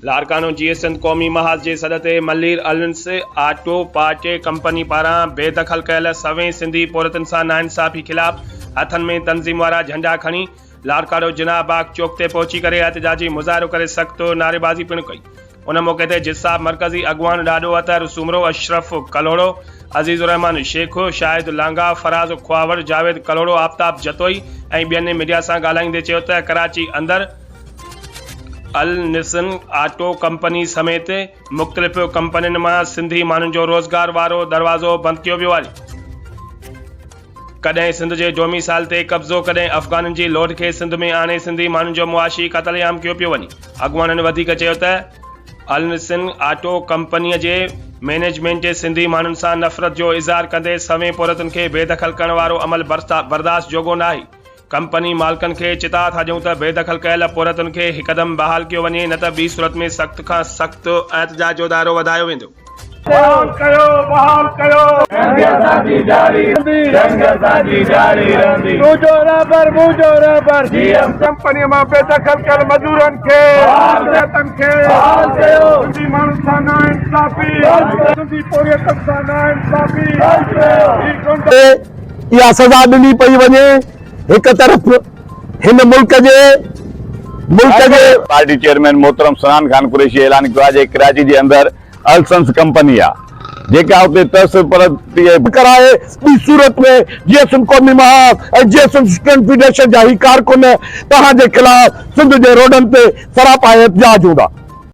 लारकानो जीए सिंध क़ौमी महाज जे सॾ ते मल्लीर अल्स आटो पार्टे कंपनी पारां बेदख़ल कयल सवें सिंधी पौरतुनि सां नाइंसाफ़ी ख़िलाफ़ हथनि में तंज़ीम वारा झंडा खणी लारकानो जिना बाग चौक ते पहुची करे एहतजाजी मुज़ाहिरो करे सख़्त नारेबाज़ी पिणु कई। उन मौक़े ते जिसाब मरकज़ी अॻवान ॾाढो अतर सुमरो अशरफ कलोड़ो अज़ीज़ुर रहमान शेख शाहिद लांगा फराज़ ख्वावर जावेद कलोड़ो आफ्ताब जतोई ऐं ॿियनि मीडिया सां ॻाल्हाईंदे चयो त कराची अंदरि अल निसन आटो कंपनी समेत मुख़्तलिफ़ कंपनियुनि मां सिंधी माण्हुनि जो रोज़गार वारो दरवाज़ो बंदि कयो वियो आहे। कॾहिं सिंध जे जोमी साल ते कब्ज़ो कॾहिं अफ़गाननि जी लोड खे सिंध में आणे सिंधी माण्हुनि जो मुआशी क़त्लेआम कयो पियो वञे। अॻवाननि वधीक चयो त अल निसन आटो कंपनीअ जे मैनेजमेंट जे सिंधी माण्हुनि सां नफ़रत जो इज़हार कंदे सवें पौरतुनि खे बेदख़ल करण वारो अमल बर्दाश्त जोॻो न आहे। कंपनी मालिकनि खे चिता था ॾियूं त बेदख़ल कयल पौरतुनि खे हिकदमि बहाल कयो वञे, न त ॿी सूरत में सख़्त खां सख़्त एहतजाज जो दायरो वधायो वेंदो। बहाल कयो मुंहिंजो रबर कंपनी मां बेदख़ल कयल मज़दूरनि खे सिंधी माण्हुनि सां नाइंसाफ़ी सिंधी पौरतुनि सां नाइंसाफ़ी इहा सज़ा ॾिनी पई वञे। एक तरफ हिन मुल्क के पार्टी चेयरमैन मोहतरम सनान खान कुरैशी ऐलान किया है कराची के अंदर अल्सन्स कंपनी है कराए ॿी सूरत में जीए सिंध क़ौमी महाज ऐं जीए सिंध स्टूडेंट फेडरेशन जा ही कारकुन तहां जे खिलाफ सिंध जे रोडनि ते सरापा एहतजाज हूंदा।